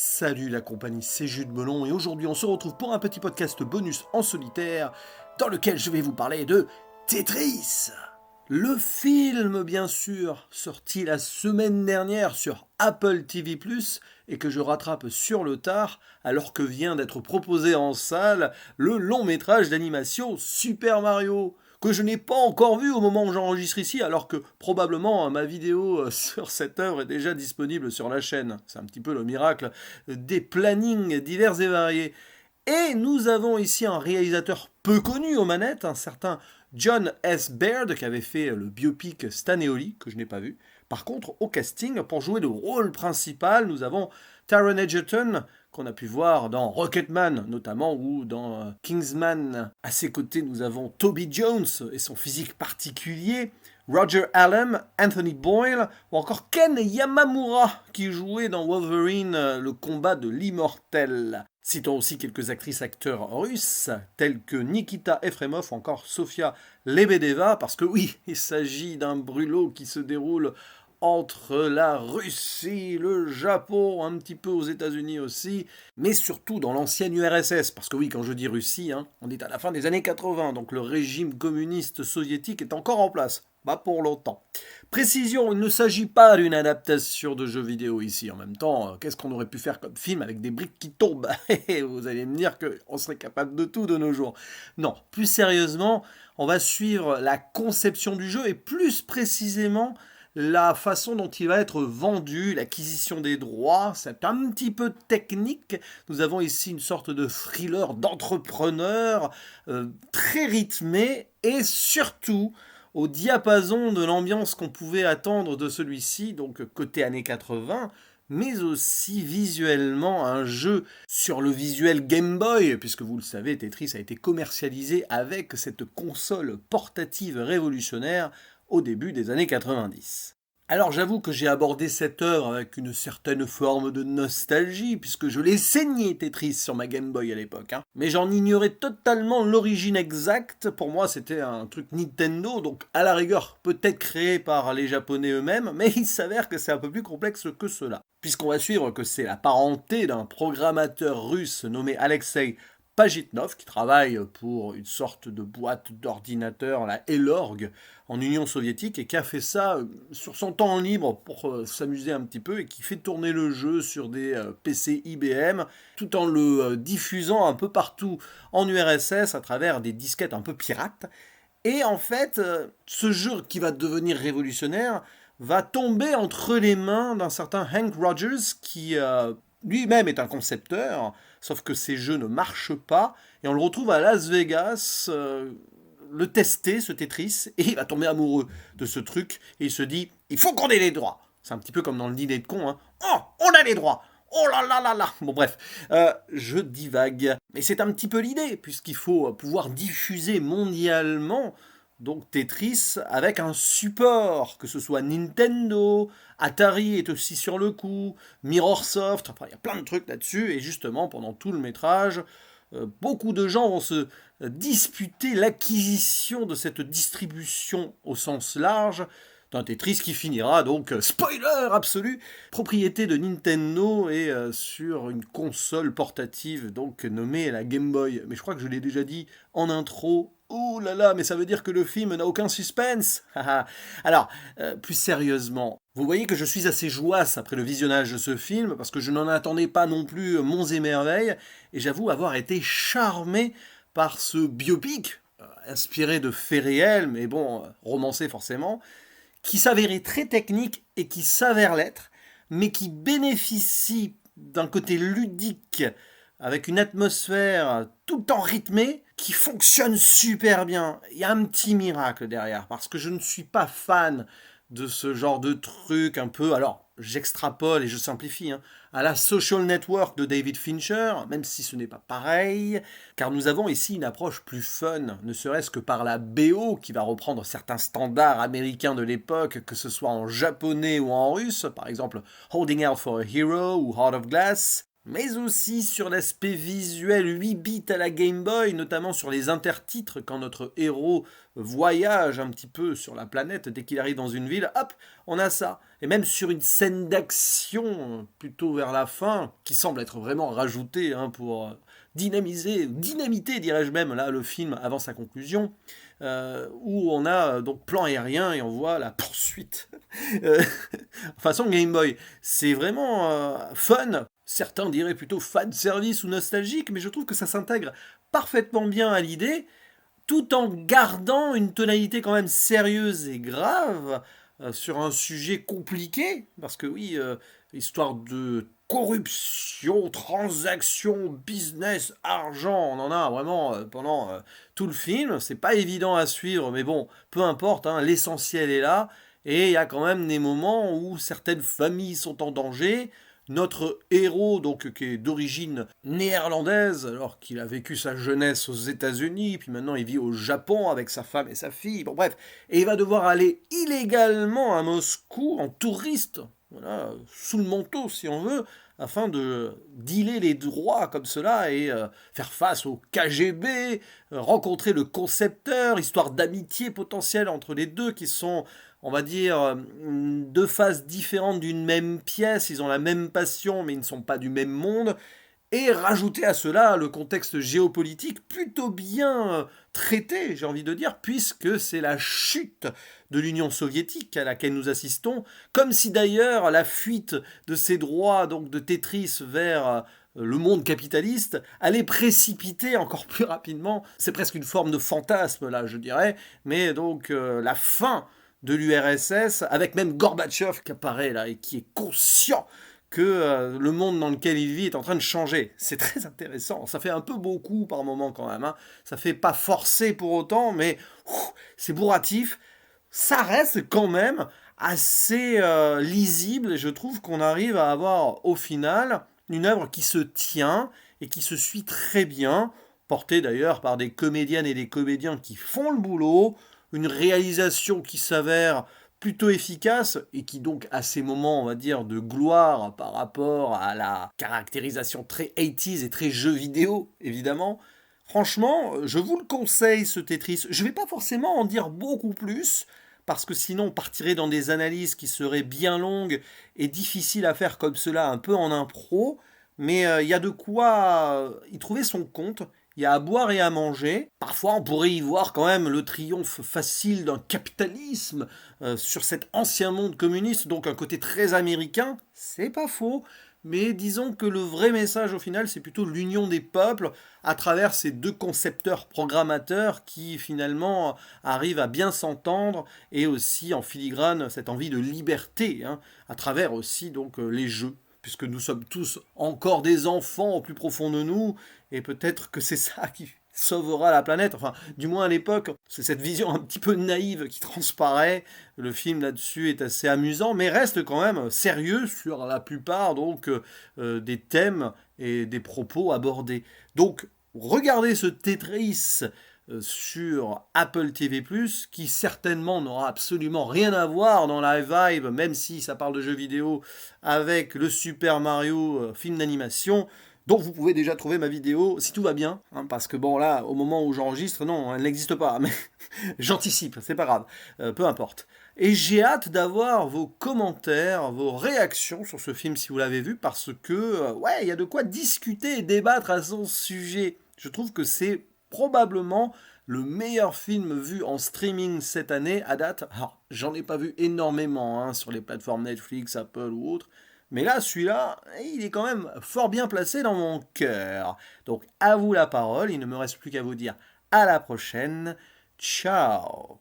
Salut la compagnie, c'est Jude Melon et aujourd'hui on se retrouve pour un petit podcast bonus en solitaire dans lequel je vais vous parler de Tetris. Le film bien sûr, sorti la semaine dernière sur Apple TV+, et que je rattrape sur le tard alors que vient d'être proposé en salle le long métrage d'animation Super Mario que je n'ai pas encore vu au moment où j'enregistre ici, alors que probablement ma vidéo sur cette œuvre est déjà disponible sur la chaîne. C'est un petit peu le miracle des plannings divers et variés. Et nous avons ici un réalisateur peu connu aux manettes, un certain John S. Baird, qui avait fait le biopic Stan et Ollie, que je n'ai pas vu. Par contre, au casting, pour jouer le rôle principal, nous avons Taron Egerton, qu'on a pu voir dans Rocketman notamment, ou dans Kingsman. À ses côtés, nous avons Toby Jones et son physique particulier, Roger Allam, Anthony Boyle, ou encore Ken Yamamura, qui jouait dans Wolverine, le combat de l'immortel. Citons aussi quelques actrices-acteurs russes, tels que Nikita Efremov ou encore Sofia Lebedeva, parce que oui, il s'agit d'un brûlot qui se déroule entre la Russie, le Japon, un petit peu aux États-Unis aussi, mais surtout dans l'ancienne URSS, parce que oui, quand je dis Russie, on est à la fin des années 80, donc le régime communiste soviétique est encore en place. Pas pour longtemps. Précision, il ne s'agit pas d'une adaptation de jeu vidéo ici. En même temps, qu'est-ce qu'on aurait pu faire comme film avec des briques qui tombent? Vous allez me dire qu'on serait capable de tout de nos jours. Non, plus sérieusement, on va suivre la conception du jeu et plus précisément la façon dont il va être vendu, l'acquisition des droits. C'est un petit peu technique. Nous avons ici une sorte de thriller d'entrepreneur très rythmé et surtout au diapason de l'ambiance qu'on pouvait attendre de celui-ci, donc côté années 80, mais aussi visuellement un jeu sur le visuel Game Boy, puisque vous le savez, Tetris a été commercialisé avec cette console portative révolutionnaire au début des années 90. Alors j'avoue que j'ai abordé cette œuvre avec une certaine forme de nostalgie, puisque je l'ai saigné Tetris sur ma Game Boy à l'époque. Mais j'en ignorais totalement l'origine exacte. Pour moi c'était un truc Nintendo, donc à la rigueur peut-être créé par les Japonais eux-mêmes, mais il s'avère que c'est un peu plus complexe que cela. Puisqu'on va suivre que c'est la parenté d'un programmateur russe nommé Alexei Pajitnov, qui travaille pour une sorte de boîte d'ordinateur, la Elorg, en Union soviétique, et qui a fait ça sur son temps libre pour s'amuser un petit peu, et qui fait tourner le jeu sur des PC IBM, tout en le diffusant un peu partout en URSS à travers des disquettes un peu pirates. Et en fait, ce jeu qui va devenir révolutionnaire va tomber entre les mains d'un certain Hank Rogers, qui lui-même est un concepteur, sauf que ces jeux ne marchent pas, et on le retrouve à Las Vegas, le tester, ce Tetris, et il va tomber amoureux de ce truc, et il se dit, il faut qu'on ait les droits. C'est un petit peu comme dans le dîner de con, Oh, on a les droits. Oh là là là là. Bon bref, je divague. Mais c'est un petit peu l'idée, puisqu'il faut pouvoir diffuser mondialement donc Tetris avec un support, que ce soit Nintendo, Atari est aussi sur le coup, Mirrorsoft, enfin il y a plein de trucs là-dessus, et justement pendant tout le métrage, beaucoup de gens vont se disputer l'acquisition de cette distribution au sens large d'un Tetris qui finira donc, spoiler absolu, propriété de Nintendo et sur une console portative donc nommée la Game Boy. Mais je crois que je l'ai déjà dit en intro. Oh là là, mais ça veut dire que le film n'a aucun suspense. Alors, plus sérieusement, vous voyez que je suis assez jouasse après le visionnage de ce film, parce que je n'en attendais pas non plus monts et merveilles, et j'avoue avoir été charmé par ce biopic, inspiré de faits réels, mais bon, romancé forcément, qui s'avérait très technique et qui s'avère l'être, mais qui bénéficie d'un côté ludique, avec une atmosphère tout le temps rythmée, qui fonctionne super bien. Il y a un petit miracle derrière, parce que je ne suis pas fan de ce genre de truc un peu, alors j'extrapole et je simplifie, à la Social Network de David Fincher, même si ce n'est pas pareil, car nous avons ici une approche plus fun, ne serait-ce que par la BO qui va reprendre certains standards américains de l'époque, que ce soit en japonais ou en russe, par exemple Holding Out for a Hero ou Heart of Glass. mais aussi sur l'aspect visuel 8 bits à la Game Boy, notamment sur les intertitres quand notre héros voyage un petit peu sur la planète, dès qu'il arrive dans une ville, hop, on a ça. Et même sur une scène d'action plutôt vers la fin, qui semble être vraiment rajoutée pour dynamiter, dirais-je même, là, le film avant sa conclusion, où on a donc plan aérien et on voit la poursuite. Façon Game Boy, c'est vraiment fun. Certains diraient plutôt fan service ou nostalgique, mais je trouve que ça s'intègre parfaitement bien à l'idée, tout en gardant une tonalité quand même sérieuse et grave sur un sujet compliqué, parce que oui, histoire de corruption, transaction, business, argent, on en a vraiment pendant tout le film, c'est pas évident à suivre, mais bon, peu importe, hein, l'essentiel est là, et il y a quand même des moments où certaines familles sont en danger. Notre héros, donc, qui est d'origine néerlandaise, alors qu'il a vécu sa jeunesse aux États-Unis, puis maintenant il vit au Japon avec sa femme et sa fille, bon bref, et il va devoir aller illégalement à Moscou en touriste, voilà, sous le manteau si on veut, afin de dealer les droits comme cela et faire face au KGB, rencontrer le concepteur, histoire d'amitié potentielle entre les deux qui sont, on va dire, deux faces différentes d'une même pièce, ils ont la même passion mais ils ne sont pas du même monde, et rajouter à cela le contexte géopolitique plutôt bien traité, j'ai envie de dire, puisque c'est la chute de l'Union soviétique à laquelle nous assistons, comme si d'ailleurs la fuite de ces droits donc de Tetris vers le monde capitaliste allait précipiter encore plus rapidement, c'est presque une forme de fantasme là je dirais, mais donc la fin de l'URSS, avec même Gorbatchev qui apparaît là et qui est conscient que le monde dans lequel il vit est en train de changer. C'est très intéressant. Ça fait un peu beaucoup par moment quand même. Hein. Ça fait pas forcé pour autant, mais c'est bourratif. Ça reste quand même assez lisible et je trouve qu'on arrive à avoir au final une œuvre qui se tient et qui se suit très bien, portée d'ailleurs par des comédiennes et des comédiens qui font le boulot, une réalisation qui s'avère plutôt efficace et qui donc a ses moments, on va dire, de gloire par rapport à la caractérisation très 80s et très jeu vidéo, évidemment. Franchement, je vous le conseille ce Tetris. Je vais pas forcément en dire beaucoup plus, parce que sinon on partirait dans des analyses qui seraient bien longues et difficiles à faire comme cela, un peu en impro, mais il y a de quoi y trouver son compte. Il y a à boire et à manger. Parfois, on pourrait y voir quand même le triomphe facile d'un capitalisme sur cet ancien monde communiste, donc un côté très américain. C'est pas faux, mais disons que le vrai message au final, c'est plutôt l'union des peuples à travers ces deux concepteurs programmateurs qui finalement arrivent à bien s'entendre et aussi en filigrane cette envie de liberté, hein, à travers aussi donc les jeux, puisque nous sommes tous encore des enfants au plus profond de nous, et peut-être que c'est ça qui sauvera la planète, enfin du moins à l'époque, c'est cette vision un petit peu naïve qui transparaît, le film là-dessus est assez amusant, mais reste quand même sérieux sur la plupart donc des thèmes et des propos abordés. Donc regardez ce Tetris sur Apple TV+, qui certainement n'aura absolument rien à voir dans la vibe, même si ça parle de jeux vidéo, avec le Super Mario film d'animation, dont vous pouvez déjà trouver ma vidéo, si tout va bien, hein, parce que bon là, au moment où j'enregistre, non, elle n'existe pas, mais j'anticipe, c'est pas grave, peu importe. Et j'ai hâte d'avoir vos commentaires, vos réactions sur ce film si vous l'avez vu, parce que, ouais, il y a de quoi discuter et débattre à son sujet. Je trouve que c'est probablement le meilleur film vu en streaming cette année à date. Alors, j'en ai pas vu énormément hein, sur les plateformes Netflix, Apple ou autres, mais là, celui-là, il est quand même fort bien placé dans mon cœur. Donc, à vous la parole, il ne me reste plus qu'à vous dire à la prochaine. Ciao!